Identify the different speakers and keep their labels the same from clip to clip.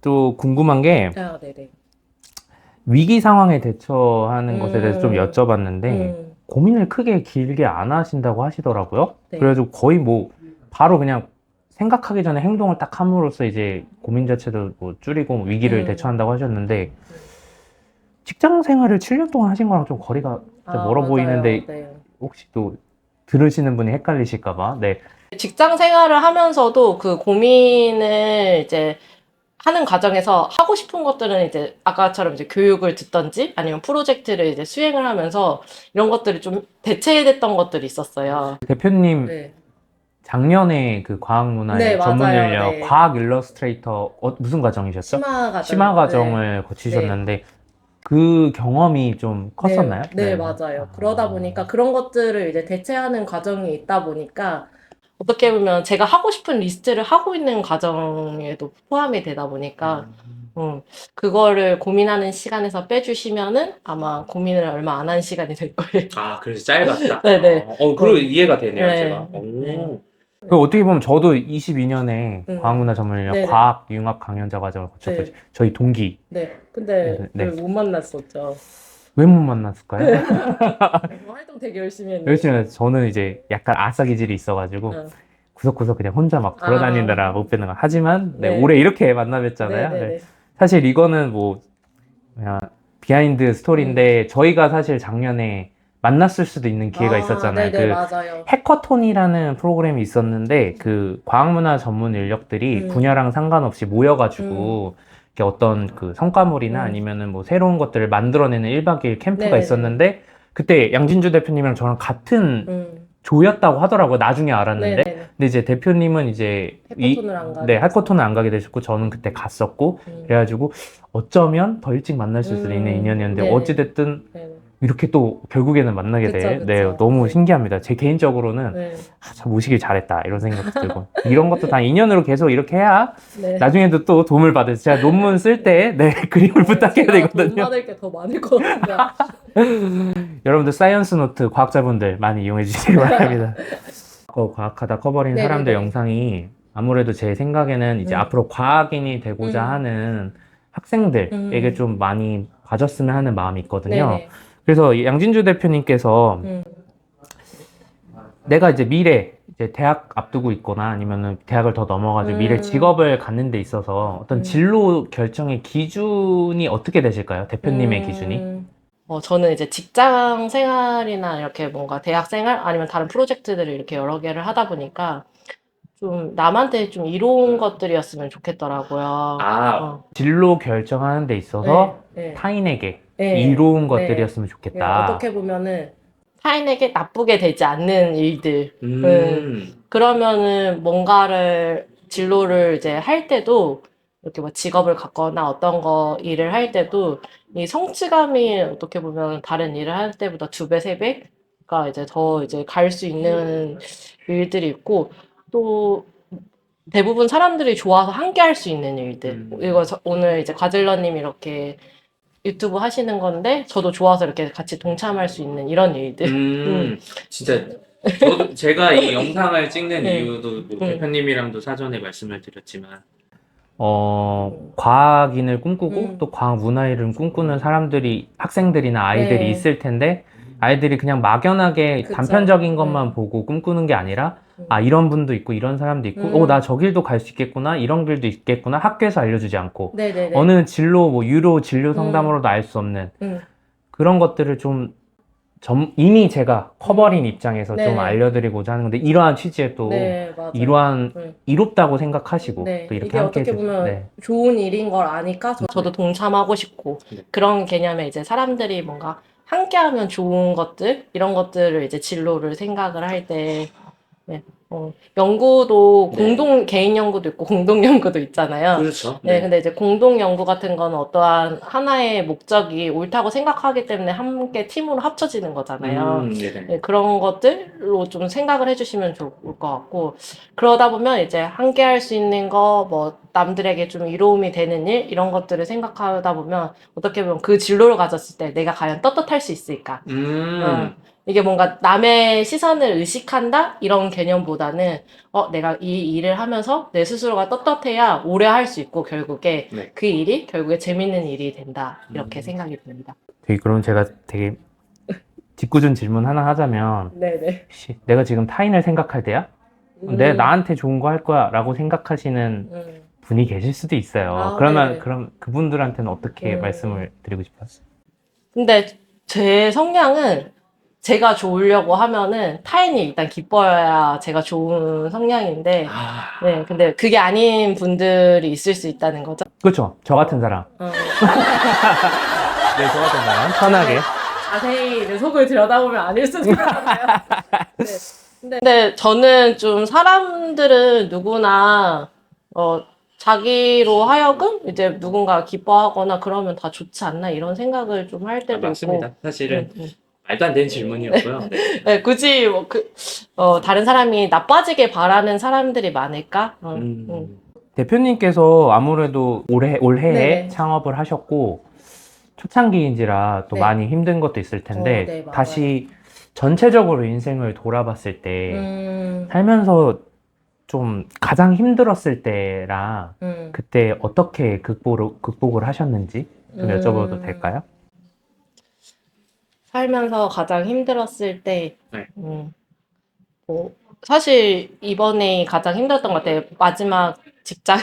Speaker 1: 또 궁금한 게
Speaker 2: 아, 네네.
Speaker 1: 위기 상황에 대처하는 것에 대해서 좀
Speaker 2: 음,
Speaker 1: 여쭤봤는데 고민을 크게 길게 안 하신다고 하시더라고요.
Speaker 2: 네.
Speaker 1: 그래가지고 거의 뭐 바로 그냥 생각하기 전에 행동을 딱 함으로써 이제 고민 자체도 뭐 줄이고 위기를 대처한다고 하셨는데 직장 생활을 7년 동안 하신 거랑 좀 거리가 좀
Speaker 2: 아,
Speaker 1: 멀어
Speaker 2: 맞아요.
Speaker 1: 보이는데
Speaker 2: 네.
Speaker 1: 혹시 또 들으시는 분이 헷갈리실까봐. 네.
Speaker 2: 직장 생활을 하면서도 그 고민을 이제 하는 과정에서 하고 싶은 것들은 이제 아까처럼 이제 교육을 듣던지 아니면 프로젝트를 이제 수행을 하면서 이런 것들이 좀 대체됐던 것들이 있었어요.
Speaker 1: 대표님
Speaker 2: 네.
Speaker 1: 작년에 그
Speaker 2: 네,
Speaker 1: 과학문화의 전문
Speaker 2: 맞아요.
Speaker 1: 인력
Speaker 2: 네.
Speaker 1: 과학 일러스트레이터 무슨 과정이셨죠?
Speaker 2: 심화
Speaker 1: 심화
Speaker 2: 과정이요. 네.
Speaker 1: 과정을
Speaker 2: 네.
Speaker 1: 거치셨는데 그 경험이 좀
Speaker 2: 네,
Speaker 1: 컸었나요?
Speaker 2: 네,
Speaker 1: 네.
Speaker 2: 맞아요. 그러다
Speaker 1: 아,
Speaker 2: 보니까 그런 것들을 이제 대체하는 과정이 있다 보니까 어떻게 보면 제가 하고 싶은 리스트를 하고 있는 과정에도 포함이 되다 보니까 음, 그거를 고민하는 시간에서 빼주시면은 아마 고민을 얼마 안 한 시간이 될 거예요.
Speaker 3: 아, 그래서 짧았다.
Speaker 2: 네네.
Speaker 3: 그리고 이해가 되네요, 제가.
Speaker 2: 네. 네.
Speaker 1: 그 어떻게 보면 저도 22년에
Speaker 2: 음.
Speaker 1: 과학문화 전문 인력
Speaker 2: 네네.
Speaker 1: 과학 융합 강연자 과정을 거쳤거든요.
Speaker 2: 네.
Speaker 1: 저희 동기.
Speaker 2: 네. 근데
Speaker 1: 네.
Speaker 2: 못 만났었죠.
Speaker 1: 왜 못 만났을까요?
Speaker 2: 활동 되게 열심히 했는데.
Speaker 1: 열심히 해서 저는 이제 약간 아싸기질이 있어가지고
Speaker 2: 어.
Speaker 1: 구석구석 그냥 혼자 막
Speaker 2: 아,
Speaker 1: 돌아다니느라 못 뵙는 거. 하지만 네,
Speaker 2: 네.
Speaker 1: 올해 이렇게 만나 뵀잖아요. 네.
Speaker 2: 네네네.
Speaker 1: 사실 이거는 뭐 그냥 비하인드 스토리인데 저희가 사실 작년에 만났을 수도 있는 기회가
Speaker 2: 아,
Speaker 1: 있었잖아요.
Speaker 2: 네네,
Speaker 1: 그
Speaker 2: 맞아요.
Speaker 1: 해커톤이라는 프로그램이 있었는데 그 과학문화 전문 인력들이
Speaker 2: 음,
Speaker 1: 분야랑 상관없이
Speaker 2: 음,
Speaker 1: 모여가지고 이렇게 어떤 그 성과물이나
Speaker 2: 음.
Speaker 1: 아니면은 뭐 새로운 것들을 만들어내는 1박 2일 캠프가
Speaker 2: 네네네.
Speaker 1: 있었는데 그때 양진주 대표님이랑 저랑 같은
Speaker 2: 음.
Speaker 1: 조였다고 하더라고요. 나중에 알았는데.
Speaker 2: 네네네.
Speaker 1: 근데 이제 대표님은 이제
Speaker 2: 해커톤을 안
Speaker 1: 네,
Speaker 2: 가게 돼서.
Speaker 1: 하커톤은 안 가게 되셨고 저는 그때 갔었고
Speaker 2: 음,
Speaker 1: 그래가지고 어쩌면 더 일찍 만날 수 있는 인연이었는데
Speaker 2: 네네.
Speaker 1: 어찌됐든
Speaker 2: 네네.
Speaker 1: 이렇게 또 결국에는 만나게
Speaker 2: 그쵸,
Speaker 1: 돼. 네,
Speaker 2: 그쵸.
Speaker 1: 너무
Speaker 2: 네.
Speaker 1: 신기합니다. 제 개인적으로는
Speaker 2: 네.
Speaker 1: 참 모시길 잘했다 이런 생각도 들고 이런 것도 다 인연으로 계속 이렇게 해야
Speaker 2: 네.
Speaker 1: 나중에도 또 도움을 받을 수. 제가 논문 쓸 때 네, 그림을 부탁해야
Speaker 2: 제가 돈
Speaker 1: 되거든요.
Speaker 2: 받을 게 더 많을 것 같아요.
Speaker 1: 여러분들 사이언스 노트 과학자분들 많이 이용해 주시기 바랍니다. 과학하다 커버린 사람들
Speaker 2: 네네네.
Speaker 1: 영상이 아무래도 제 생각에는 이제
Speaker 2: 음,
Speaker 1: 앞으로 과학인이 되고자
Speaker 2: 음,
Speaker 1: 하는 학생들에게
Speaker 2: 음.
Speaker 1: 좀 많이 봐줬으면 하는 마음이 있거든요.
Speaker 2: 네네.
Speaker 1: 그래서 양진주 대표님께서
Speaker 2: 음,
Speaker 1: 내가 이제 미래 이제 대학 앞두고 있거나 아니면은 대학을 더 넘어가지고 미래
Speaker 2: 음,
Speaker 1: 직업을 갖는 데 있어서 어떤
Speaker 2: 음,
Speaker 1: 진로 결정의 기준이 어떻게 되실까요? 대표님의 기준이?
Speaker 2: 저는 이제 직장 생활이나 이렇게 뭔가 대학 생활 아니면 다른 프로젝트들을 이렇게 여러 개를 하다 보니까 좀 남한테 좀 이로운 것들이었으면 좋겠더라고요.
Speaker 3: 아,
Speaker 2: 어,
Speaker 1: 진로 결정하는 데
Speaker 2: 네,
Speaker 1: 있어서
Speaker 2: 네,
Speaker 1: 타인에게
Speaker 2: 네,
Speaker 1: 이로운
Speaker 2: 네.
Speaker 1: 것들이었으면
Speaker 2: 그냥
Speaker 1: 좋겠다.
Speaker 2: 어떻게 보면은 타인에게 나쁘게 되지 않는 일들.
Speaker 3: 음,
Speaker 2: 그러면은 뭔가를 진로를 이제 할 때도 이렇게 뭐 직업을 갖거나 어떤 거 일을 할 때도 이 성취감이 어떻게 보면 다른 일을 할 때보다 두 배, 세 배가 이제 더 이제 갈 수 있는 일들이 있고 또 대부분 사람들이 좋아서 함께 할 수 있는 일들. 이거 오늘 이제 과질러님 이렇게 유튜브 하시는 건데 저도 좋아서 이렇게 같이 동참할 수 있는 이런 일들. 음,
Speaker 3: 진짜, 제가 이 영상을 찍는
Speaker 2: 네,
Speaker 3: 이유도 뭐
Speaker 2: 음,
Speaker 3: 대표님이랑도 사전에 말씀을 드렸지만,
Speaker 1: 과학인을 꿈꾸고
Speaker 2: 음,
Speaker 1: 또 과학 문화인을 꿈꾸는 사람들이, 학생들이나 아이들이
Speaker 2: 네,
Speaker 1: 있을 텐데, 아이들이 그냥 막연하게
Speaker 2: 그쵸.
Speaker 1: 단편적인 것만 보고 꿈꾸는 게 아니라, 아,
Speaker 2: 음,
Speaker 1: 이런 분도 있고, 이런 사람도 있고, 나
Speaker 2: 음,
Speaker 1: 저 길도 갈 수 있겠구나, 이런 길도 있겠구나, 학교에서 알려주지 않고,
Speaker 2: 네네네.
Speaker 1: 어느 진로, 뭐, 유료 진료
Speaker 2: 음,
Speaker 1: 상담으로도 알 수 없는
Speaker 2: 음,
Speaker 1: 그런 것들을 좀 이미 제가 커버린
Speaker 2: 음,
Speaker 1: 입장에서 좀
Speaker 2: 네네.
Speaker 1: 알려드리고자 하는 건데, 이러한 취지에 또,
Speaker 2: 네, 맞아요.
Speaker 1: 이러한,
Speaker 2: 음.
Speaker 1: 이롭다고 생각하시고, 또
Speaker 2: 네,
Speaker 1: 이렇게
Speaker 2: 이게
Speaker 1: 함께
Speaker 2: 어떻게
Speaker 1: 해주셔서,
Speaker 2: 보면
Speaker 1: 네.
Speaker 2: 좋은 일인 걸 아니까 저도 동참하고 싶고
Speaker 3: 네.
Speaker 2: 그런 개념에 이제 사람들이 뭔가 함께하면 좋은 것들 이런 것들을 이제 진로를 생각을 할 때 네, 연구도
Speaker 3: 네.
Speaker 2: 개인 연구도 있고 공동 연구도 있잖아요.
Speaker 3: 그렇죠.
Speaker 2: 네,
Speaker 3: 네.
Speaker 2: 근데 이제 공동 연구 같은 거는 어떠한 하나의 목적이 옳다고 생각하기 때문에 함께 팀으로 합쳐지는 거잖아요.
Speaker 3: 네네.
Speaker 2: 네, 그런 것들로 좀 생각을 해주시면 좋을 것 같고, 그러다 보면 이제 함께 할 수 있는 거, 뭐, 남들에게 좀 이로움이 되는 일, 이런 것들을 생각하다 보면, 어떻게 보면 그 진로를 가졌을 때 내가 과연 떳떳할 수 있을까? 어,
Speaker 3: 음,
Speaker 2: 이게 뭔가 남의 시선을 의식한다? 이런 개념보다는, 내가 이 일을 하면서 내 스스로가 떳떳해야 오래 할 수 있고, 결국에
Speaker 3: 네.
Speaker 2: 그 일이 결국에 재밌는 일이 된다. 이렇게 생각이 듭니다.
Speaker 1: 그럼 제가 되게 짓궂은 질문 하나 하자면,
Speaker 2: 네네.
Speaker 1: 혹시 내가 지금 타인을 생각할 때야? 내가 나한테 좋은 거 할 거야 라고 생각하시는 분이 계실 수도 있어요.
Speaker 2: 아,
Speaker 1: 그러면
Speaker 2: 네네.
Speaker 1: 그럼 그분들한테는 어떻게 말씀을 드리고 싶어요?
Speaker 2: 근데 제 성향은 제가 좋으려고 하면은 타인이 일단 기뻐야 제가 좋은 성향인데, 네, 근데 그게 아닌 분들이 있을 수 있다는 거죠.
Speaker 1: 그렇죠. 저 같은 사람. 네, 저 같은 사람. 편하게.
Speaker 2: 자세히 내 속을 들여다보면 아닐 수도 있어요. 근데 저는 좀 사람들은 누구나 자기로 하여금 이제 누군가 기뻐하거나 그러면 다 좋지 않나 이런 생각을 좀 할 때도
Speaker 3: 맞습니다.
Speaker 2: 있고.
Speaker 3: 사실은
Speaker 2: 네, 네.
Speaker 3: 말도 안 되는 질문이었고요.
Speaker 2: 네, 굳이 다른 사람이 나빠지게 바라는 사람들이 많을까?
Speaker 1: 대표님께서 아무래도 올해에
Speaker 2: 네네.
Speaker 1: 창업을 하셨고, 초창기인지라 또
Speaker 2: 네.
Speaker 1: 많이 힘든 것도 있을 텐데,
Speaker 2: 네, 맞아요.
Speaker 1: 다시 전체적으로 인생을 돌아봤을 때,
Speaker 2: 음,
Speaker 1: 살면서 좀 가장 힘들었을 때랑, 그때 어떻게 극복을 하셨는지 좀 여쭤봐도 될까요?
Speaker 2: 살면서 가장 힘들었을 때,
Speaker 3: 네.
Speaker 2: 뭐, 사실 이번에 가장 힘들었던 것 같아요. 마지막 직장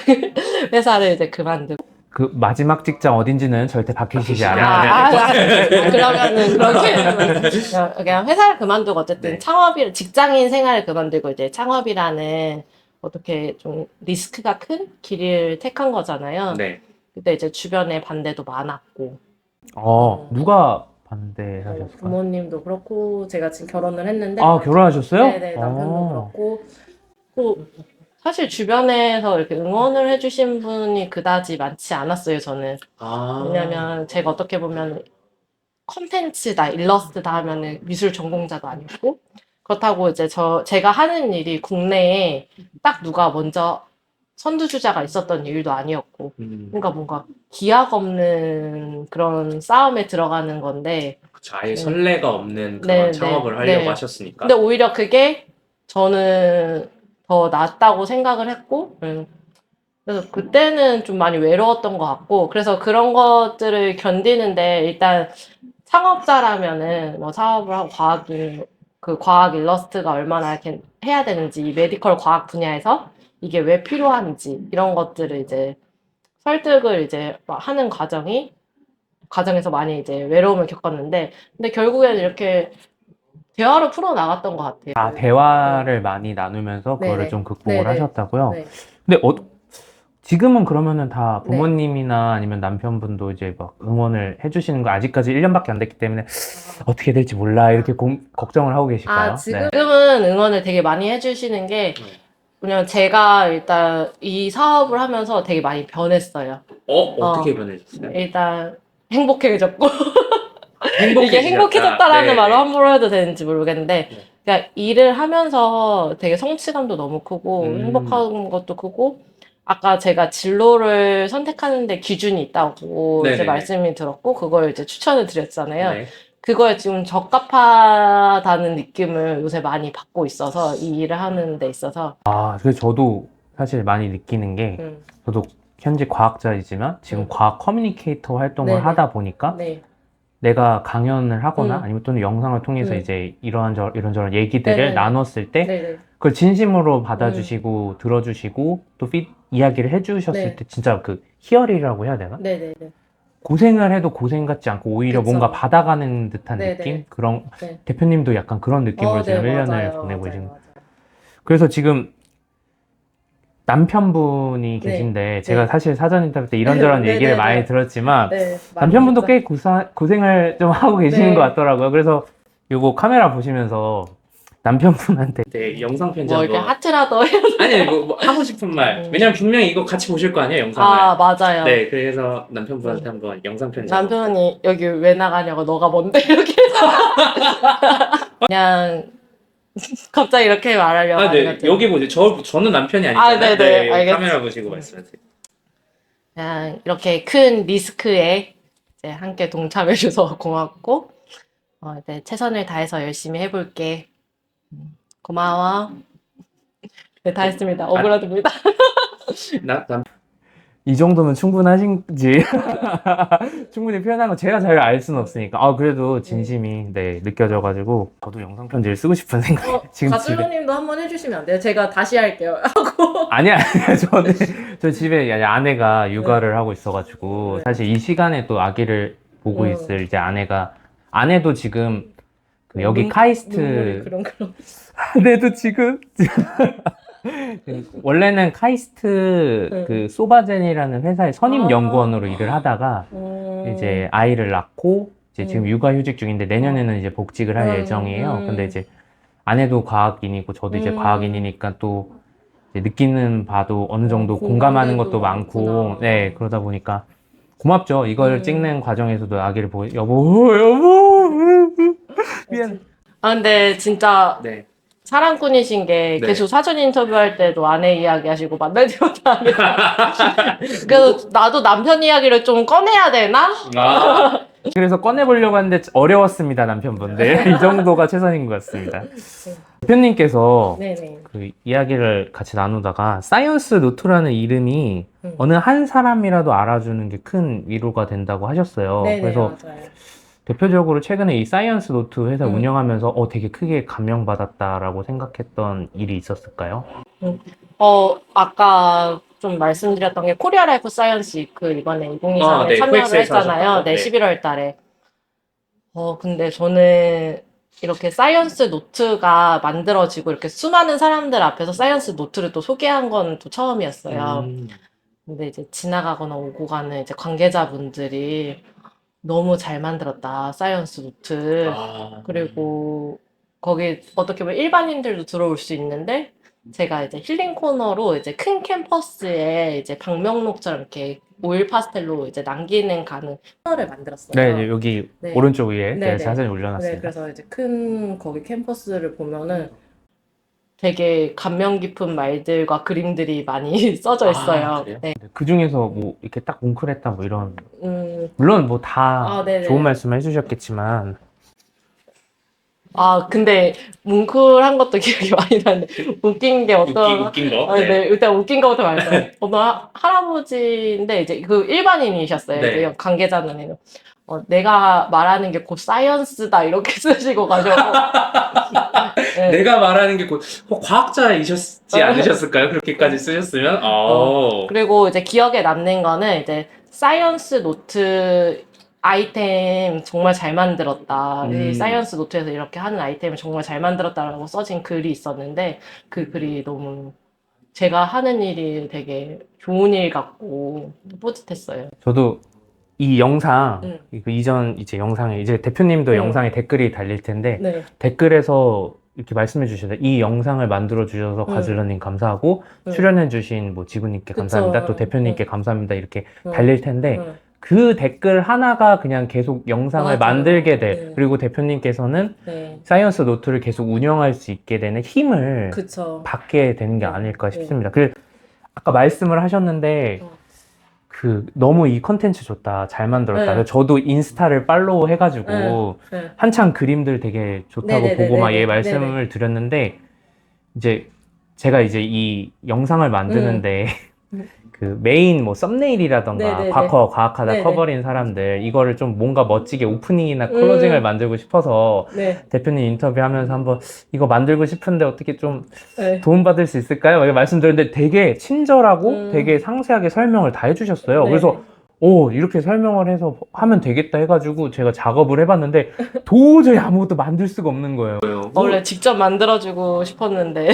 Speaker 2: 회사를 이제 그만두고.
Speaker 1: 그 마지막 직장 어딘지는 절대 밝히시지
Speaker 3: 아,
Speaker 1: 않아요.
Speaker 2: 그러면은 그렇게 그냥 회사를 그만두고 어쨌든
Speaker 3: 네.
Speaker 2: 직장인 생활을 그만두고 이제 창업이라는 어떻게 좀 리스크가 큰 길을 택한 거잖아요.
Speaker 3: 네.
Speaker 2: 그때 이제 주변에 반대도 많았고.
Speaker 1: 누가 반대하셨을까요?
Speaker 2: 부모님도 그렇고 제가 지금 결혼을 했는데
Speaker 1: 아, 결혼하셨어요?
Speaker 2: 네네 남편도 그렇고 또 사실 주변에서 이렇게 응원을 해주신 분이 그다지 많지 않았어요 저는. 왜냐면 제가 어떻게 보면 컨텐츠다 일러스트다 하면은 미술 전공자도 아니고 그렇다고 이제 제가 하는 일이 국내에 딱 누가 먼저 선두주자가 있었던 일도 아니었고 그러니까 뭔가 기약 없는 그런 싸움에 들어가는 건데
Speaker 3: 그쵸. 아예 선례가 없는 그런
Speaker 2: 네,
Speaker 3: 창업을
Speaker 2: 네,
Speaker 3: 하려고
Speaker 2: 네.
Speaker 3: 하셨으니까.
Speaker 2: 근데 오히려 그게 저는 더 낫다고 생각을 했고, 그래서 그때는 좀 많이 외로웠던 것 같고, 그래서 그런 것들을 견디는데 일단 창업자라면은 뭐 사업을 하고 그 과학 일러스트가 얼마나 이렇게 해야 되는지, 이 메디컬 과학 분야에서 이게 왜 필요한지 이런 것들을 이제 설득을 이제 막 하는 과정에서 많이 이제 외로움을 겪었는데, 근데 결국에는 이렇게 대화로 풀어 나갔던 것 같아요.
Speaker 1: 아, 대화를 많이 나누면서 그거를
Speaker 2: 네네.
Speaker 1: 좀 극복을
Speaker 2: 네네.
Speaker 1: 하셨다고요?
Speaker 2: 네.
Speaker 1: 근데 지금은 그러면은 다
Speaker 2: 네.
Speaker 1: 부모님이나 아니면 남편분도 이제 막 응원을 해주시는 거 아직까지 1년밖에 안 됐기 때문에 어떻게 될지 몰라 이렇게 걱정을 하고 계실까요? 네.
Speaker 2: 지금은 응원을 되게 많이 해주시는 게, 왜냐면 제가 일단 이 사업을 하면서 되게 많이 변했어요.
Speaker 3: 어떻게 변해졌어요?
Speaker 2: 일단 행복해졌고,
Speaker 3: 행복해지셨다.
Speaker 2: 이게 행복해졌다라는
Speaker 3: 네,
Speaker 2: 말을
Speaker 3: 네.
Speaker 2: 함부로 해도 되는지 모르겠는데,
Speaker 3: 네.
Speaker 2: 그러니까 일을 하면서 되게 성취감도 너무 크고,
Speaker 3: 음.
Speaker 2: 행복한 것도 크고, 아까 제가 진로를 선택하는데 기준이 있다고 이제
Speaker 3: 네네네.
Speaker 2: 말씀이 들었고, 그걸 이제 추천을 드렸잖아요.
Speaker 3: 네.
Speaker 2: 그거에 지금 적합하다는 느낌을 요새 많이 받고 있어서, 이 일을 하는 데 있어서.
Speaker 1: 그래서 저도 사실 많이 느끼는 게 저도 현재 과학자이지만 지금 과학 커뮤니케이터 활동을
Speaker 2: 네네.
Speaker 1: 하다 보니까
Speaker 2: 네.
Speaker 1: 내가 강연을 하거나
Speaker 2: 음.
Speaker 1: 아니면 또는 영상을 통해서 이제 이런저런 얘기들을
Speaker 2: 네네네.
Speaker 1: 나눴을 때
Speaker 2: 네네.
Speaker 1: 그걸 진심으로 받아주시고 들어주시고 또 이야기를 해주셨을
Speaker 2: 네.
Speaker 1: 때 진짜 그 희열이라고 해야 되나?
Speaker 2: 네네네.
Speaker 1: 고생을 해도 고생 같지 않고 오히려
Speaker 2: 그쵸.
Speaker 1: 뭔가 받아가는 듯한
Speaker 2: 네네.
Speaker 1: 느낌? 그런
Speaker 2: 네.
Speaker 1: 대표님도 약간 그런 느낌으로 지금
Speaker 2: 네,
Speaker 1: 1년을
Speaker 2: 맞아요.
Speaker 1: 보내고
Speaker 2: 맞아요.
Speaker 1: 계신
Speaker 2: 맞아요.
Speaker 1: 그래서 지금 남편분이
Speaker 2: 네.
Speaker 1: 계신데 제가
Speaker 2: 네.
Speaker 1: 사실 사전 인터뷰 때 이런저런
Speaker 2: 네네네.
Speaker 1: 얘기를 많이 들었지만
Speaker 2: 네. 많이
Speaker 1: 남편분도
Speaker 2: 했죠.
Speaker 1: 꽤 고생을 좀 하고 계시는
Speaker 2: 네.
Speaker 1: 것 같더라고요. 그래서 요거 카메라 보시면서 남편분한테
Speaker 3: 네, 영상 편지
Speaker 2: 뭐 이렇게
Speaker 3: 한번.
Speaker 2: 하트라도 해야
Speaker 3: 아니, 뭐 하고 싶은 말. 왜냐면 분명히 이거 같이 보실 거 아니에요, 영상을.
Speaker 2: 맞아요.
Speaker 3: 네, 그래서 남편분한테 한번 영상 편지 한번.
Speaker 2: 남편이 여기 왜 나가냐고 너가 뭔데 이렇게 그냥 갑자기 이렇게 말하려고 하는
Speaker 3: 네,
Speaker 2: 거죠.
Speaker 3: 여기 보세요. 저는 남편이 아니잖아요.
Speaker 2: 네네,
Speaker 3: 네, 여기
Speaker 2: 알겠습니다.
Speaker 3: 카메라 보시고 말씀하세요.
Speaker 2: 그냥 이렇게 큰 리스크에 이제 함께 동참해줘서 고맙고 네, 최선을 다해서 열심히 해볼게. 고마워. 네, 다 했습니다. 오그라듭니다.
Speaker 3: 나
Speaker 1: 이 정도면 충분하신지 충분히 표현한 거 제가 잘 알 수는 없으니까 그래도 진심이 네 느껴져가지고 저도 영상 편지를 쓰고 싶은 생각이 지금 집에
Speaker 2: 가슬로님도 한번 해주시면 안 돼요? 제가 다시 할게요.
Speaker 1: 아니야 저 집에 아내가 육아를 하고 있어가지고 사실 이 시간에 또 아기를 보고 있을 이제 아내도 지금 그 여기
Speaker 2: 눈물이
Speaker 1: 카이스트
Speaker 2: 그런.
Speaker 1: 아내도 지금 원래는 카이스트 그 소바젠이라는 회사의 선임 연구원으로 일을 하다가 이제 아이를 낳고 이제 지금 육아휴직 중인데 내년에는 이제 복직을 할 예정이에요. 근데 이제 아내도 과학인이고 저도 이제 과학인이니까 또 이제 느끼는 바도 어느 정도 공감하는 것도 많고
Speaker 2: 많구나.
Speaker 1: 네 그러다 보니까 고맙죠. 이걸 찍는 과정에서도 아기를 보고 여보 미안.
Speaker 2: 근데 진짜
Speaker 3: 네.
Speaker 2: 사랑꾼이신 게
Speaker 3: 네.
Speaker 2: 계속 사전 인터뷰할 때도 아내 이야기 하시고 만날 때마다 그래서 나도 남편 이야기를 좀 꺼내야 되나?
Speaker 3: 아,
Speaker 1: 그래서 꺼내보려고 하는데 어려웠습니다, 남편분들. 이 정도가 최선인 것 같습니다. 대표님께서
Speaker 2: 네네.
Speaker 1: 그 이야기를 같이 나누다가 사이언스 노트라는 이름이
Speaker 2: 음.
Speaker 1: 어느 한 사람이라도 알아주는 게 큰 위로가 된다고 하셨어요.
Speaker 2: 네네,
Speaker 1: 그래서
Speaker 2: 맞아요.
Speaker 1: 대표적으로 최근에 이 사이언스 노트 회사
Speaker 2: 음.
Speaker 1: 운영하면서 되게 크게 감명받았다라고 생각했던 일이 있었을까요?
Speaker 2: 아까 좀 말씀드렸던 게 코리아 라이프 사이언스 위크 이번에 2023에
Speaker 3: 네,
Speaker 2: 참여를
Speaker 3: 코엑스에서
Speaker 2: 했잖아요.
Speaker 3: 하셨던 거.
Speaker 2: 네,
Speaker 3: 네.
Speaker 2: 11월 달에. 근데 저는 이렇게 사이언스 노트가 만들어지고 이렇게 수많은 사람들 앞에서 사이언스 노트를 또 소개한 건 또 처음이었어요. 근데 이제 지나가거나 오고 가는 이제 관계자분들이 너무 잘 만들었다, 사이언스 노트. 그리고 거기 어떻게 보면 일반인들도 들어올 수 있는데 제가 이제 힐링 코너로 이제 큰 캠퍼스에 이제 방명록처럼 이렇게 오일 파스텔로 이제 남기는 가는 코너를 만들었어요.
Speaker 1: 네, 여기
Speaker 2: 네.
Speaker 1: 오른쪽 위에
Speaker 2: 네,
Speaker 1: 제가
Speaker 2: 네.
Speaker 1: 사진
Speaker 2: 네,
Speaker 1: 올려놨습니다.
Speaker 2: 그래서 이제 큰 거기 캠퍼스를 보면은 되게 감명 깊은 말들과 그림들이 많이 써져 있어요.
Speaker 3: 그래요?
Speaker 2: 네.
Speaker 1: 그 중에서 뭐 이렇게 딱 뭉클했다 뭐 이런
Speaker 2: 음,
Speaker 1: 물론 뭐 다
Speaker 2: 네네.
Speaker 1: 좋은 말씀 해주셨겠지만
Speaker 2: 근데 뭉클한 것도 기억이 많이 나는데 웃긴 게
Speaker 3: 웃긴 거.
Speaker 2: 네, 일단 웃긴 거부터 말할게요. 어느 할아버지인데 이제 그 일반인이셨어요.
Speaker 3: 네.
Speaker 2: 이제 관계자는 내가 말하는 게 곧 사이언스다 이렇게 쓰시고 가셔서 네.
Speaker 3: 내가 말하는 게 과학자이셨지 않으셨을까요? 그렇게까지 쓰셨으면?
Speaker 2: 그리고 이제 기억에 남는 거는 이제 사이언스 노트 아이템 정말 잘 만들었다. 이 사이언스 노트에서 이렇게 하는 아이템을 정말 잘 만들었다라고 써진 글이 있었는데 그 글이 너무 제가 하는 일이 되게 좋은 일 같고 뿌듯했어요.
Speaker 1: 저도 이 영상
Speaker 2: 응.
Speaker 1: 이전 이제 영상에 이제 대표님도
Speaker 2: 응.
Speaker 1: 영상에 댓글이 달릴 텐데
Speaker 2: 네.
Speaker 1: 댓글에서 이렇게 말씀해 주셔서 이 영상을 만들어 주셔서
Speaker 2: 응.
Speaker 1: 가즐러님 감사하고
Speaker 2: 응.
Speaker 1: 출연해 주신 뭐 지구님께
Speaker 2: 그쵸.
Speaker 1: 감사합니다. 또 대표님께 감사합니다. 이렇게 달릴 텐데
Speaker 2: 응.
Speaker 1: 그 댓글 하나가 그냥 계속 영상을
Speaker 2: 맞아요.
Speaker 1: 만들게 될
Speaker 2: 네.
Speaker 1: 그리고 대표님께서는
Speaker 2: 네.
Speaker 1: 사이언스 노트를 계속 운영할 수 있게 되는 힘을
Speaker 2: 그쵸.
Speaker 1: 받게 되는 게
Speaker 2: 네.
Speaker 1: 아닐까
Speaker 2: 네.
Speaker 1: 싶습니다. 아까 말씀을 하셨는데 너무 이 컨텐츠 좋다, 잘 만들었다.
Speaker 2: 네.
Speaker 1: 그래서 저도 인스타를 팔로우 해가지고
Speaker 2: 네.
Speaker 1: 한창 그림들 되게 좋다고
Speaker 2: 네네네네네.
Speaker 1: 보고 막 말씀을 드렸는데 이제 제가 이제 이 영상을 만드는데 그 메인 뭐 썸네일이라던가
Speaker 2: 네네네.
Speaker 1: 과학하다
Speaker 2: 네네.
Speaker 1: 커버린 사람들 이거를 좀 뭔가 멋지게 오프닝이나 클로징을 만들고 싶어서
Speaker 2: 네.
Speaker 1: 대표님 인터뷰하면서 한번 이거 만들고 싶은데 어떻게 좀
Speaker 2: 네.
Speaker 1: 도움받을 수 있을까요? 이렇게 말씀드렸는데 되게 친절하고 되게 상세하게 설명을 다 해주셨어요.
Speaker 2: 네.
Speaker 1: 그래서 이렇게 설명을 해서 하면 되겠다 해가지고 제가 작업을 해봤는데 도저히 아무것도 만들 수가 없는 거예요.
Speaker 2: 원래 직접 만들어주고 싶었는데.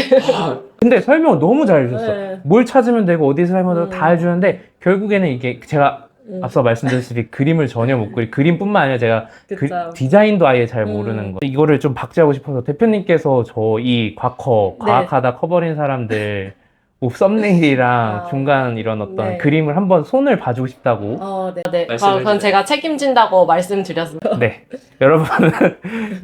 Speaker 1: 근데 설명을 너무 잘 해주셨어.
Speaker 2: 네.
Speaker 1: 뭘 찾으면 되고 어디서 하면 다 해주는데 결국에는 이게 제가 앞서 말씀드렸듯이 그림을 전혀 못 그림뿐만 아니라 제가
Speaker 2: 그쵸.
Speaker 1: 디자인도 아예 잘 모르는 거. 이거를 좀 박제하고 싶어서 대표님께서 저 이 과학하다 커버린 사람들 뭐 썸네일이랑 중간 이런 어떤
Speaker 2: 네.
Speaker 1: 그림을 한번 손을 봐주고 싶다고.
Speaker 2: 네.
Speaker 3: 말씀해
Speaker 2: 그건 제가 책임진다고 말씀드렸습니다.
Speaker 1: 네. 여러분,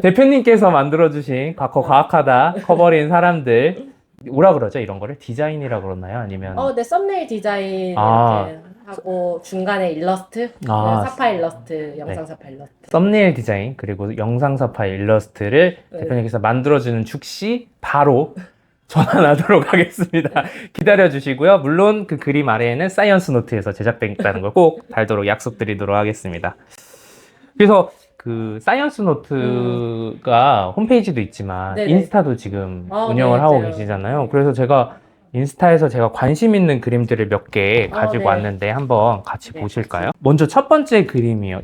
Speaker 1: 대표님께서 만들어주신 과학하다 커버린 사람들, 뭐라 그러죠? 이런 거를? 디자인이라 그러나요? 아니면.
Speaker 2: 네, 썸네일 디자인
Speaker 1: 아.
Speaker 2: 이렇게 하고 중간에 일러스트,
Speaker 1: 아,
Speaker 2: 사파 일러스트, 영상 사파 일러스트.
Speaker 1: 썸네일 디자인 그리고 영상사 파일 일러스트를
Speaker 2: 네.
Speaker 1: 대표님께서 만들어주는 즉시 바로 전환하도록 하겠습니다. 기다려주시고요. 물론 그 그림 아래에는 사이언스 노트에서 제작됐다는 걸 꼭 달도록 약속드리도록 하겠습니다. 그래서 그 사이언스 노트가 홈페이지도 있지만
Speaker 2: 네네.
Speaker 1: 인스타도 지금
Speaker 2: 아,
Speaker 1: 운영을
Speaker 2: 네,
Speaker 1: 하고
Speaker 2: 맞아요.
Speaker 1: 계시잖아요. 그래서 제가 인스타에서 제가 관심 있는 그림들을 몇 개 가지고
Speaker 2: 네.
Speaker 1: 왔는데 한번 같이
Speaker 2: 네,
Speaker 1: 보실까요? 먼저 첫 번째 그림이요.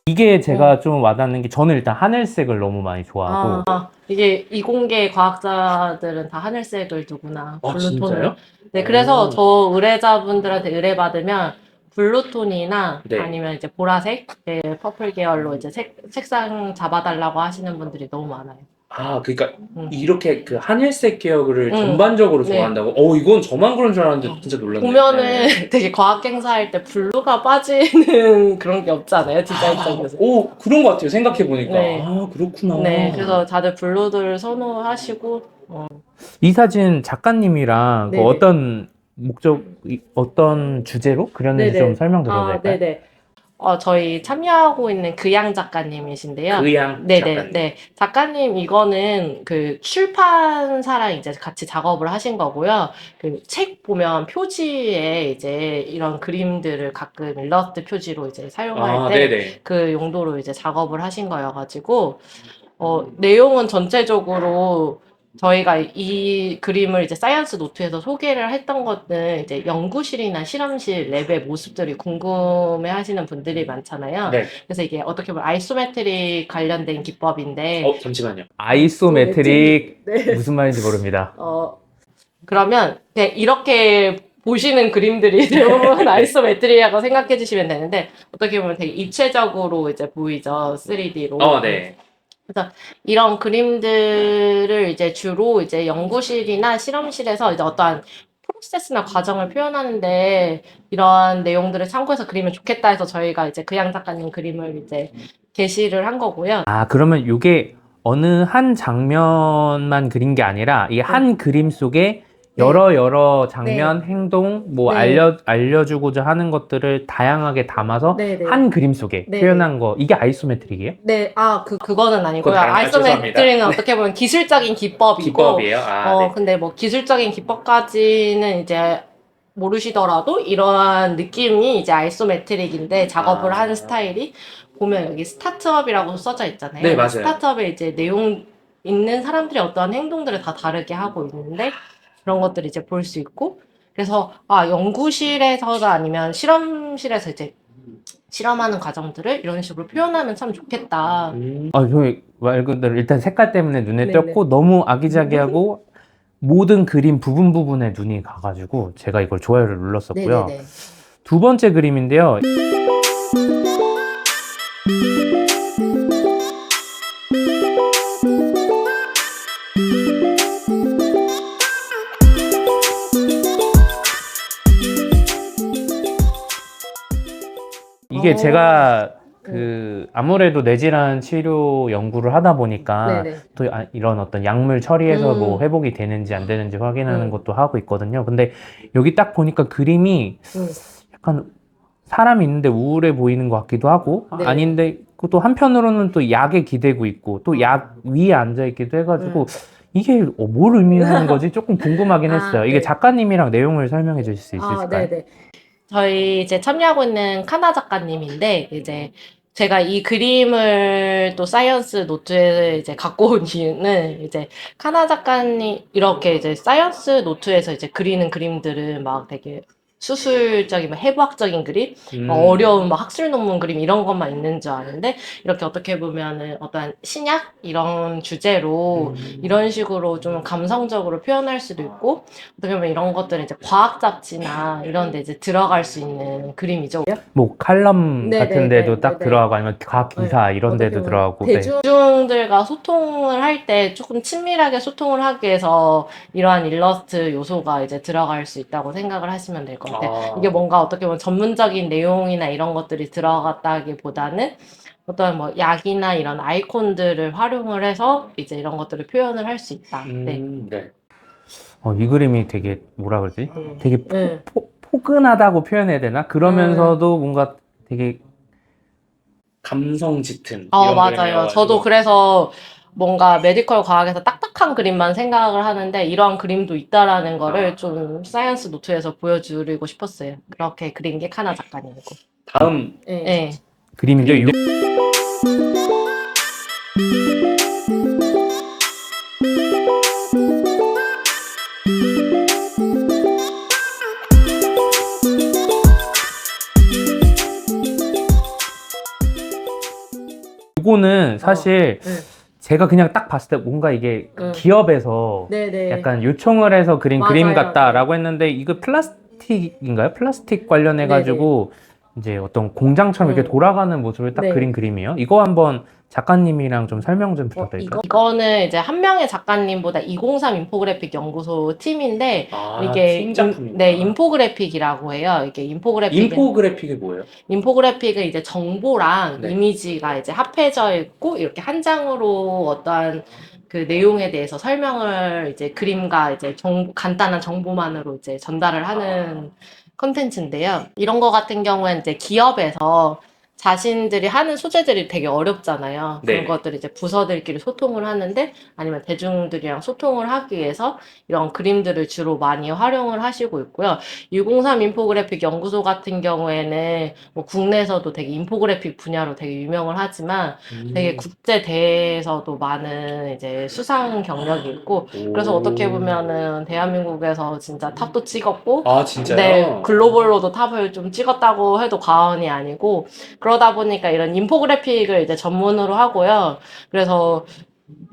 Speaker 1: 이게 제가 좀 와닿는 게 저는 일단 하늘색을 너무 많이 좋아하고
Speaker 2: 이게 이공계 과학자들은 다 하늘색을 두구나.
Speaker 3: 아,
Speaker 2: 블루톤을.
Speaker 3: 진짜요?
Speaker 2: 네, 그래서
Speaker 3: 오.
Speaker 2: 저 의뢰자분들한테 의뢰받으면 블루톤이나
Speaker 3: 네.
Speaker 2: 아니면 이제 보라색, 퍼플 계열로 이제 색상 잡아달라고 하시는 분들이 너무 많아요.
Speaker 3: 아, 그러니까
Speaker 2: 음.
Speaker 3: 이렇게 그 하늘색 계열을
Speaker 2: 음.
Speaker 3: 전반적으로
Speaker 2: 네.
Speaker 3: 좋아한다고? 이건 저만 그런 줄 알았는데 진짜 놀랐네.
Speaker 2: 보면은
Speaker 3: 네.
Speaker 2: 되게 과학 행사할 때 블루가 빠지는 그런 게 없잖아요, 디자인적에서.
Speaker 3: 오, 그런 것 같아요. 생각해 보니까.
Speaker 2: 네.
Speaker 3: 아, 그렇구나.
Speaker 2: 네, 그래서 다들 블루들 선호하시고,
Speaker 1: 이 사진 작가님이랑 그
Speaker 2: 네네.
Speaker 1: 어떤 어떤 주제로 그렸는지
Speaker 2: 네네.
Speaker 1: 좀 설명드려도 될까요?
Speaker 2: 네네. 저희 참여하고 있는 그양 작가님이신데요.
Speaker 3: 그양
Speaker 2: 네네.
Speaker 3: 작가님.
Speaker 2: 네. 작가님 이거는 그 출판사랑 이제 같이 작업을 하신 거고요. 그 책 보면 표지에 이제 이런 그림들을 가끔 일러스트 표지로 이제 사용할 때
Speaker 3: 네네.
Speaker 2: 그 용도로 이제 작업을 하신 거여가지고, 내용은 전체적으로 저희가 이 그림을 이제 사이언스 노트에서 소개를 했던 것은 이제 연구실이나 실험실 랩의 모습들이 궁금해 하시는 분들이 많잖아요.
Speaker 3: 네.
Speaker 2: 그래서 이게 어떻게 보면 아이소메트릭 관련된 기법인데,
Speaker 3: 잠시만요.
Speaker 1: 아이소메트릭
Speaker 2: 네.
Speaker 1: 무슨 말인지 모릅니다.
Speaker 2: 그러면 그냥 이렇게 보시는 그림들이 대부분 아이소메트릭이라고 생각해 주시면 되는데, 어떻게 보면 되게 입체적으로 이제 보이죠. 3D로.
Speaker 3: 네.
Speaker 2: 그래서 이런 그림들을 이제 주로 이제 연구실이나 실험실에서 이제 어떠한 프로세스나 과정을 표현하는데 이런 내용들을 참고해서 그리면 좋겠다 해서 저희가 이제 그양 작가님 그림을 이제 게시를 한 거고요.
Speaker 1: 아, 그러면 이게 어느 한 장면만 그린 게 아니라 이 한 그림 속에 여러 장면, 행동, 뭐
Speaker 2: 네.
Speaker 1: 알려주고자 하는 것들을 다양하게 담아서
Speaker 2: 네, 네.
Speaker 1: 한 그림 속에
Speaker 2: 네,
Speaker 1: 표현한 거, 이게 아이소메트릭이에요?
Speaker 2: 네, 그거는 아니고요.
Speaker 3: 그건 다른-
Speaker 2: 아이소메트릭은 어떻게 보면 기술적인 기법이고,
Speaker 3: 기법이에요? 네.
Speaker 2: 근데 뭐 기술적인 기법까지는 이제 모르시더라도 이러한 느낌이 이제 아이소메트릭인데 작업을 하는 스타일이 보면 여기 스타트업이라고 써져 있잖아요.
Speaker 3: 네, 맞아요.
Speaker 2: 스타트업에 이제 내용 있는 사람들이 어떠한 행동들을 다 다르게 하고 있는데 그런 것들을 이제 볼 수 있고, 그래서 연구실에서나 아니면 실험실에서 이제 실험하는 과정들을 이런 식으로 표현하면 참 좋겠다.
Speaker 1: 저희 말 그대로 일단 색깔 때문에 눈에
Speaker 2: 네네.
Speaker 1: 띄었고 너무 아기자기하고 모든 그림 부분에 눈이 가가지고 제가 이걸 좋아요를 눌렀었고요.
Speaker 2: 네네네.
Speaker 1: 두 번째 그림인데요. 이게 제가 아무래도 뇌질환 치료 연구를 하다 보니까
Speaker 2: 네네.
Speaker 1: 또 이런 어떤 약물 처리해서 뭐
Speaker 2: 음.
Speaker 1: 회복이 되는지 안 되는지 확인하는 것도 하고 있거든요. 근데 여기 딱 보니까 그림이 약간 사람이 있는데 우울해 보이는 것 같기도 하고
Speaker 2: 네.
Speaker 1: 아닌데 또 한편으로는 또 약에 기대고 있고 또 약 위에 앉아 있기도 해가지고 이게 뭘 의미하는 거지 조금 궁금하긴 했어요. 이게
Speaker 2: 네.
Speaker 1: 작가님이랑 내용을 설명해 주실 수 있으실까요?
Speaker 2: 네네. 저희 이제 참여하고 있는 카나 작가님인데, 이제 제가 이 그림을 또 사이언스 노트에 이제 갖고 온 이유는 이제 카나 작가님 이렇게 이제 사이언스 노트에서 이제 그리는 그림들은 막 되게 수술적인 뭐 해부학적인 그림, 어려운 뭐 학술 논문 그림 이런 것만 있는 줄 아는데 이렇게 어떻게 보면은 어떤 신약 이런 주제로 이런 식으로 좀 감성적으로 표현할 수도 있고 어떻게 보면 이런 것들은 이제 과학 잡지나 이런 데 이제 들어갈 수 있는 그림이죠.
Speaker 1: 뭐 칼럼
Speaker 2: 네,
Speaker 1: 같은
Speaker 2: 네,
Speaker 1: 데도
Speaker 2: 네,
Speaker 1: 딱
Speaker 2: 네, 네.
Speaker 1: 들어가고 아니면 과학 기사 이런
Speaker 2: 어떻게
Speaker 1: 데도
Speaker 2: 보면
Speaker 1: 들어가고. 네.
Speaker 2: 대중들과 소통을 할 때 조금 친밀하게 소통을 하기 위해서 이러한 일러스트 요소가 이제 들어갈 수 있다고 생각을 하시면 될 것 같아요. 이게 뭔가 어떻게 보면 전문적인 내용이나 이런 것들이 들어갔다기보다는 어떤 뭐 약이나 이런 아이콘들을 활용을 해서 이제 이런 것들을 표현을 할 수 있다. 네.
Speaker 3: 네.
Speaker 1: 이 그림이 되게 뭐라 그러지? 되게
Speaker 2: 네.
Speaker 1: 포근하다고 표현해야 되나? 그러면서도 뭔가 되게
Speaker 3: 감성 짙은 이런
Speaker 2: 맞아요.
Speaker 3: 그림이어가지고.
Speaker 2: 저도 그래서 뭔가 메디컬 과학에서 딱딱한 그림만 생각을 하는데 이러한 그림도 있다라는 거를 좀 사이언스 노트에서 보여드리고 싶었어요. 그렇게 그린 게 카나 작가님이고.
Speaker 3: 다음
Speaker 2: 네.
Speaker 1: 그림이죠. 이거는 사실
Speaker 2: 네.
Speaker 1: 제가 그냥 딱 봤을 때 뭔가 이게 기업에서
Speaker 2: 네네.
Speaker 1: 약간 요청을 해서 그린
Speaker 2: 맞아요.
Speaker 1: 그림 같다라고 했는데 이거 플라스틱인가요? 플라스틱 관련해가지고 이제 어떤 공장처럼 이렇게 돌아가는 모습을 딱
Speaker 2: 네.
Speaker 1: 그린 그림이에요. 이거 한번 작가님이랑 좀 설명 좀 부탁드릴까요?
Speaker 2: 이거는 이제 한 명의 작가님보다 203 인포그래픽 연구소 팀인데 이게
Speaker 3: 팀 작품이구나.
Speaker 2: 네, 인포그래픽이라고 해요. 이게
Speaker 3: 인포그래픽이 뭐예요?
Speaker 2: 인포그래픽은 이제 정보랑
Speaker 3: 네.
Speaker 2: 이미지가 이제 합해져 있고 이렇게 한 장으로 어떠한 그 내용에 대해서 설명을 이제 그림과 이제 간단한 정보만으로 이제 전달을 하는 컨텐츠인데요. 이런 거 같은 경우에는 이제 기업에서 자신들이 하는 소재들이 되게 어렵잖아요.
Speaker 3: 네.
Speaker 2: 그런 것들을 이제 부서들끼리 소통을 하는데 아니면 대중들이랑 소통을 하기 위해서 이런 그림들을 주로 많이 활용을 하시고 있고요. 603 인포그래픽 연구소 같은 경우에는 뭐 국내에서도 되게 인포그래픽 분야로 되게 유명을 하지만 되게 국제 대회에서도 많은 이제 수상 경력이 있고 그래서 어떻게 보면은 대한민국에서 진짜 탑도 찍었고
Speaker 3: 진짜요?
Speaker 2: 네, 글로벌로도 탑을 좀 찍었다고 해도 과언이 아니고 그러다 보니까 이런 인포그래픽을 이제 전문으로 하고요. 그래서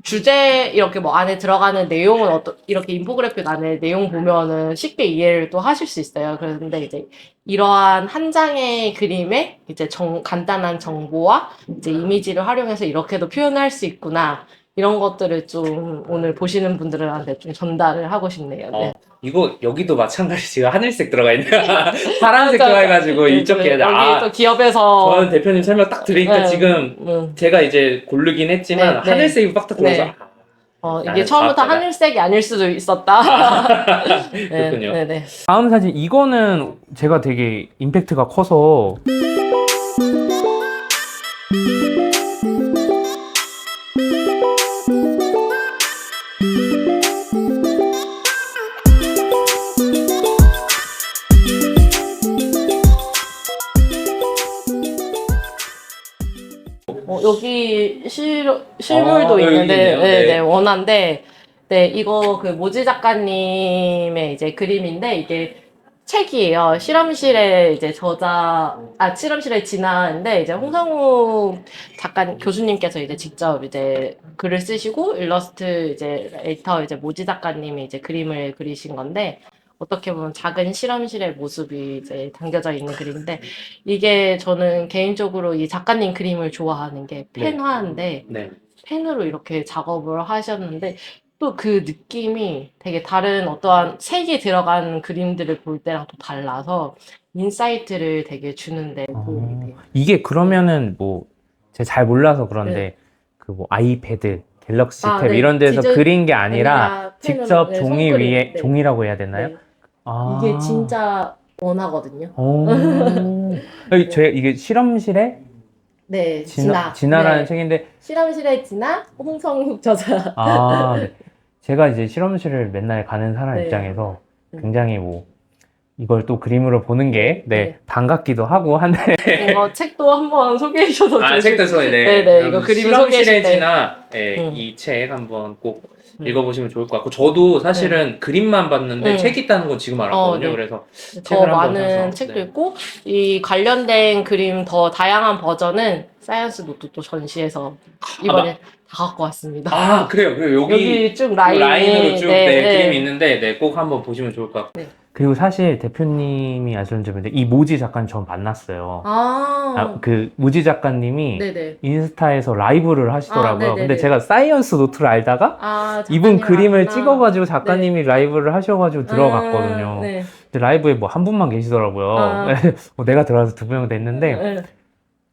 Speaker 2: 주제 이렇게 뭐 안에 들어가는 내용은 이렇게 인포그래픽 안에 내용 보면은 쉽게 이해를 또 하실 수 있어요. 그런데 이제 이러한 한 장의 그림에 이제 간단한 정보와 이제 이미지를 활용해서 이렇게도 표현할 수 있구나. 이런 것들을 좀 오늘 보시는 분들한테 좀 전달을 하고 싶네요. 네.
Speaker 3: 이거 여기도 마찬가지 지금 하늘색 들어가 있네요. 파란색 좋아해가지고 이쪽 게
Speaker 2: 여기 또 기업에서
Speaker 3: 저는 대표님 설명 딱 들으니까
Speaker 2: 네,
Speaker 3: 지금 제가 이제 고르긴 했지만
Speaker 2: 네,
Speaker 3: 하늘색이 빡딱 들어서
Speaker 2: 네. 이게 처음부터
Speaker 3: 과학자다.
Speaker 2: 하늘색이 아닐 수도 있었다.
Speaker 3: 그렇군요.
Speaker 2: 네.
Speaker 1: 다음 사진 이거는 제가 되게 임팩트가 커서
Speaker 2: 여기 실물도
Speaker 3: 여기
Speaker 2: 있는데,
Speaker 3: 있네요. 네.
Speaker 2: 네, 원한데, 네, 이거 그 모지 작가님의 이제 그림인데, 이게 책이에요. 실험실에 이제 실험실에 지나는데, 이제 홍성욱 교수님께서 이제 직접 이제 글을 쓰시고, 일러스트 이제 에디터 이제 모지 작가님이 이제 그림을 그리신 건데, 어떻게 보면 작은 실험실의 모습이 이제 담겨져 있는 그림인데 이게 저는 개인적으로 이 작가님 그림을 좋아하는 게 펜화인데 펜으로 이렇게 작업을 하셨는데 또 그 느낌이 되게 다른 어떠한 색이 들어간 그림들을 볼 때랑 또 달라서 인사이트를 되게 주는데 도움이 돼요.
Speaker 1: 이게 그러면은 뭐 제가 잘 몰라서 그런데 그 뭐 아이패드 갤럭시 탭 이런 데서 그린 게 아니라 직접 종이 위에 종이라고 해야 되나요?
Speaker 2: 이게 진짜 원하거든요.
Speaker 1: 이게 실험실에
Speaker 2: 네,
Speaker 1: 진화라는
Speaker 2: 네.
Speaker 1: 책인데
Speaker 2: 실험실에 진화 홍성욱 저자.
Speaker 1: 네. 제가 이제 실험실을 맨날 가는 사람 입장에서 굉장히 뭐 이걸 또 그림으로 보는 게 반갑기도 하고 한데
Speaker 2: 이거 책도 한번 소개해 주셔도
Speaker 3: 책도 소개.
Speaker 2: 네, 이거 그림을
Speaker 3: 실험실에
Speaker 2: 소개하실 때.
Speaker 3: 지나 이 책 한번 꼭 읽어보시면 좋을 것 같고 저도 사실은 그림만 봤는데 책이 있다는 건 지금 알았거든요.
Speaker 2: 네.
Speaker 3: 그래서
Speaker 2: 더
Speaker 3: 책을 한번
Speaker 2: 많은
Speaker 3: 사서,
Speaker 2: 책도
Speaker 3: 네.
Speaker 2: 있고 이 관련된 그림 더 다양한 버전은 사이언스 노트 또 전시해서 이번에 다 갖고 왔습니다.
Speaker 3: 아 그래요. 그리고
Speaker 2: 여기 쭉
Speaker 3: 쭉
Speaker 2: 라인이
Speaker 3: 라인으로 쭉
Speaker 2: 네, 네.
Speaker 3: 그림이 있는데 네, 꼭 한번 보시면 좋을 것 같고
Speaker 1: 그리고 사실 대표님이 아시는지 모르는데 이 모지 작가님 저 만났어요. 그 모지 작가님이
Speaker 2: 네네.
Speaker 1: 인스타에서 라이브를 하시더라고요.
Speaker 2: 네네네.
Speaker 1: 근데 제가 사이언스 노트를 알다가 이분 그림을 찍어가지고 작가님이 라이브를 하셔가지고 들어갔거든요.
Speaker 2: 네.
Speaker 1: 근데 라이브에 뭐 한 분만 계시더라고요. 내가 들어가서 두 명 됐는데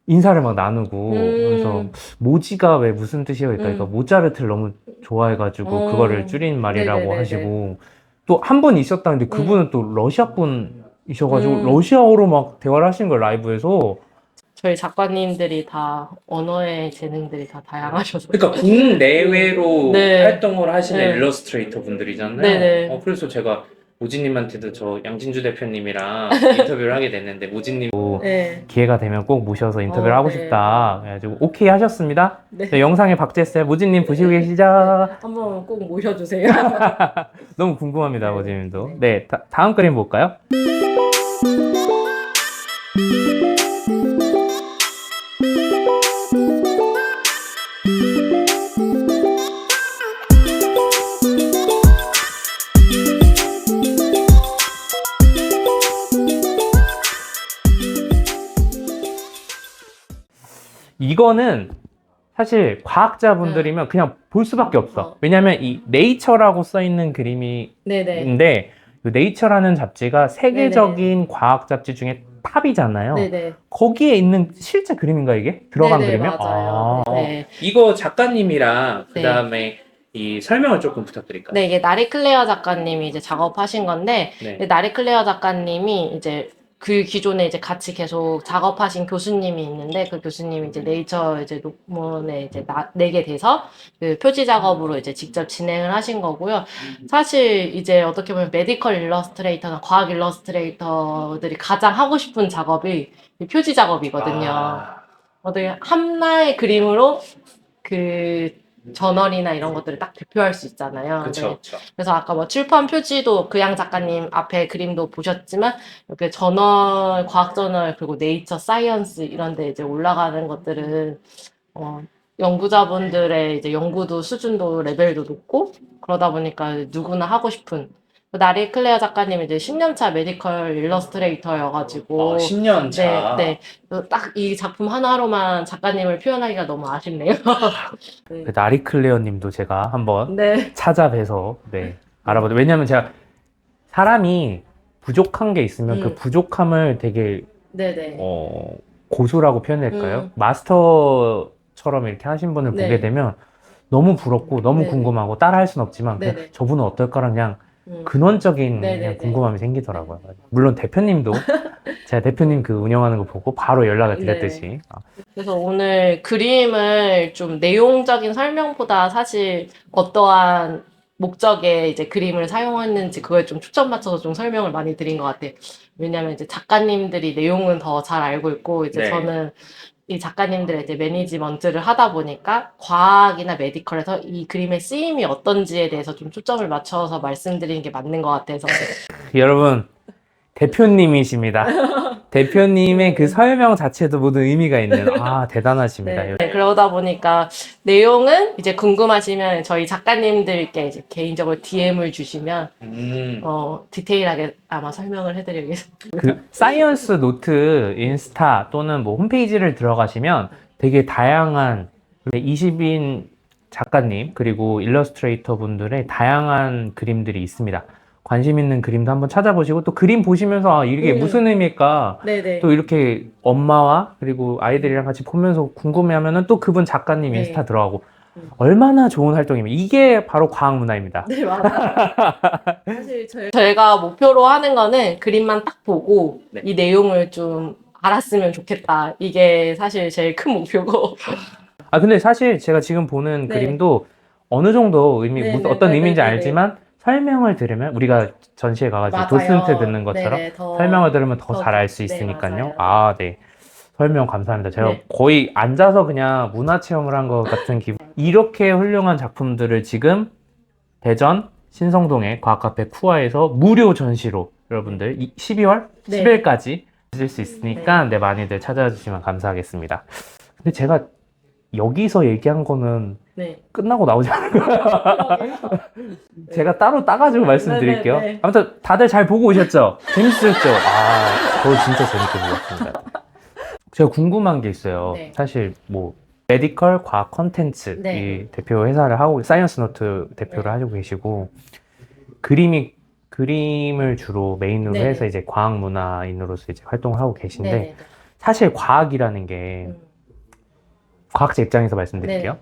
Speaker 1: 인사를 막 나누고 그래서 모지가 왜 무슨 뜻이에요? 그러니까 모차르트를 너무 좋아해가지고 그거를 줄인 말이라고
Speaker 2: 네네네네.
Speaker 1: 하시고 또 한 분 있었다는데 그분은 또 러시아 분이셔가지고 러시아어로 막 대화를 하시는 거예요 라이브에서.
Speaker 2: 저희 작가님들이 다 언어의 재능들이 다 다양하셔서
Speaker 3: 그러니까 국내외로
Speaker 2: 네.
Speaker 3: 활동을 하시는
Speaker 2: 네.
Speaker 3: 일러스트레이터 분들이잖아요.
Speaker 2: 네네.
Speaker 3: 그래서 제가 모지님한테도 저 양진주 대표님이랑 인터뷰를 하게 됐는데 모지님
Speaker 2: 네.
Speaker 1: 기회가 되면 꼭 모셔서 인터뷰를 하고
Speaker 2: 네.
Speaker 1: 싶다. 그래가지고 오케이 하셨습니다.
Speaker 2: 네.
Speaker 1: 네, 영상에 박제했어요. 모지님 보시고 계시죠?
Speaker 2: 한번 꼭 모셔주세요.
Speaker 1: 너무 궁금합니다,
Speaker 2: 네.
Speaker 1: 모지님도. 네, 다음 그림 볼까요? 이거는 사실 과학자분들이면 그냥 볼 수밖에 없어. 왜냐면 이 네이처라고 써 있는 그림인데
Speaker 2: 네네.
Speaker 1: 이 네이처라는 잡지가 세계적인 과학 잡지 중에 탑이잖아요.
Speaker 2: 네네.
Speaker 1: 거기에 있는 실제 그림인가 이게? 들어간
Speaker 2: 네네,
Speaker 1: 그림이요?
Speaker 2: 맞아요. 네.
Speaker 3: 이거 작가님이랑
Speaker 2: 네.
Speaker 3: 그다음에 이 설명을 조금 부탁드릴까요?
Speaker 2: 네, 이게 나리 클레어 작가님이 이제 작업하신 건데,
Speaker 3: 네.
Speaker 2: 나리 클레어 작가님이 이제 그 기존에 이제 같이 계속 작업하신 교수님이 있는데, 그 교수님이 이제 네이처 이제 논문에 이제 내게 돼서 그 표지 작업으로 이제 직접 진행을 하신 거고요. 사실 이제 어떻게 보면 메디컬 일러스트레이터나 과학 일러스트레이터들이 가장 하고 싶은 작업이 이 표지 작업이거든요. 어떻게 하나의 그림으로 그 저널이나 이런 것들을 딱 대표할 수 있잖아요.
Speaker 3: 그렇죠.
Speaker 2: 네. 그래서 아까 뭐 출판 표지도 그양 작가님 앞에 그림도 보셨지만 이렇게 저널, 과학 저널 그리고 네이처 사이언스 이런 데 이제 올라가는 것들은 연구자분들의 이제 연구도 수준도 레벨도 높고 그러다 보니까 누구나 하고 싶은 나리 클레어 작가님이 이제 10년차 메디컬 일러스트레이터여가지고
Speaker 3: 10년 차.
Speaker 2: 네. 딱 이 작품 하나로만 작가님을 표현하기가 너무 아쉽네요.
Speaker 1: 그 나리 클레어 님도 제가 한번
Speaker 2: 네.
Speaker 1: 찾아뵈서 알아보죠. 왜냐면 제가 사람이 부족한 게 있으면 그 부족함을 되게
Speaker 2: 네네.
Speaker 1: 고수라고 표현할까요? 마스터처럼 이렇게 하신 분을
Speaker 2: 네.
Speaker 1: 보게 되면 너무 부럽고 너무
Speaker 2: 네네.
Speaker 1: 궁금하고 따라 할 순 없지만 그냥
Speaker 2: 네네.
Speaker 1: 저분은 어떨까라는 그냥 근원적인
Speaker 2: 네네네.
Speaker 1: 그냥 궁금함이 생기더라고요. 물론 대표님도 제가 대표님 그 운영하는 거 보고 바로 연락을 드렸듯이
Speaker 2: 그래서 오늘 그림을 좀 내용적인 설명보다 사실 어떠한 목적에 이제 그림을 사용했는지 그거에 좀 초점 맞춰서 좀 설명을 많이 드린 것 같아요. 왜냐면 이제 작가님들이 내용은 더 잘 알고 있고 이제
Speaker 3: 네.
Speaker 2: 저는 이 작가님들의 이제 매니지먼트를 하다 보니까 과학이나 메디컬에서 이 그림의 쓰임이 어떤지에 대해서 좀 초점을 맞춰서 말씀드리는 게 맞는 것 같아서.
Speaker 1: 여러분 대표님이십니다. 대표님의 그 설명 자체도 모든 의미가 있는 대단하십니다.
Speaker 2: 네, 그러다 보니까 내용은 이제 궁금하시면 저희 작가님들께 이제 개인적으로 DM을 주시면 디테일하게 아마 설명을 해드리겠습니다.
Speaker 1: 그 사이언스 노트 인스타 또는 뭐 홈페이지를 들어가시면 되게 다양한 20인 작가님 그리고 일러스트레이터 분들의 다양한 그림들이 있습니다. 관심 있는 그림도 한번 찾아보시고 또 그림 보시면서 이게 무슨 의미일까
Speaker 2: 네네.
Speaker 1: 또 이렇게 엄마와 그리고 아이들이랑 같이 보면서 궁금해하면은 또 그분 작가님 인스타 들어가고 얼마나 좋은 활동이면 이게 바로 과학 문화입니다.
Speaker 2: 네, 맞아요. 사실 저희가 목표로 하는 거는 그림만 딱 보고 이 내용을 좀 알았으면 좋겠다. 이게 사실 제일 큰 목표고.
Speaker 1: 근데 사실 제가 지금 보는 그림도 어느 정도 어떤 의미인지 알지만 설명을 들으면 우리가 전시회 가가지고 도슨트 듣는 것처럼 설명을 들으면 더 잘 알 수 있으니까요. 네. 설명 감사합니다. 제가 거의 앉아서 그냥 문화 체험을 한 것 같은 기분. 이렇게 훌륭한 작품들을 지금 대전 신성동의 과학카페 쿠아에서 무료 전시로 여러분들 12월
Speaker 2: 네.
Speaker 1: 10일까지 하실 수 있으니까 네, 많이들 찾아와 주시면 감사하겠습니다. 근데 제가 여기서 얘기한 거는
Speaker 2: 네.
Speaker 1: 끝나고 나오지 않을까요? 제가 따로 따가지고 말씀드릴게요.
Speaker 2: 네네네.
Speaker 1: 아무튼 다들 잘 보고 오셨죠? 재밌으셨죠? 저 진짜 재밌게 보셨습니다. 제가 궁금한 게 있어요.
Speaker 2: 네.
Speaker 1: 사실 뭐 메디컬 과학 콘텐츠
Speaker 2: 네.
Speaker 1: 이 대표 회사를 하고 사이언스 노트 대표를
Speaker 2: 네.
Speaker 1: 하시고 계시고 그림을 주로 메인으로
Speaker 2: 네네.
Speaker 1: 해서 이제 과학 문화인으로서 이제 활동을 하고 계신데
Speaker 2: 네네.
Speaker 1: 사실 과학이라는 게 과학자 입장에서 말씀드릴게요.
Speaker 2: 네.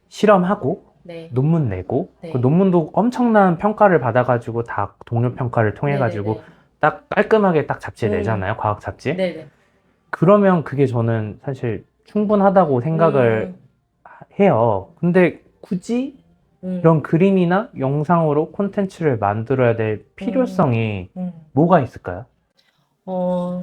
Speaker 1: 실험하고
Speaker 2: 네.
Speaker 1: 논문 내고
Speaker 2: 네.
Speaker 1: 그 논문도 엄청난 평가를 받아가지고 다 동료 평가를 통해 가지고
Speaker 2: 네네네.
Speaker 1: 딱 깔끔하게 딱 잡지에
Speaker 2: 음.
Speaker 1: 내잖아요. 과학 잡지.
Speaker 2: 네네.
Speaker 1: 그러면 그게 저는 사실 충분하다고 생각을 해요. 근데 굳이 이런 그림이나 영상으로 콘텐츠를 만들어야 될 필요성이 뭐가 있을까요?
Speaker 2: 어,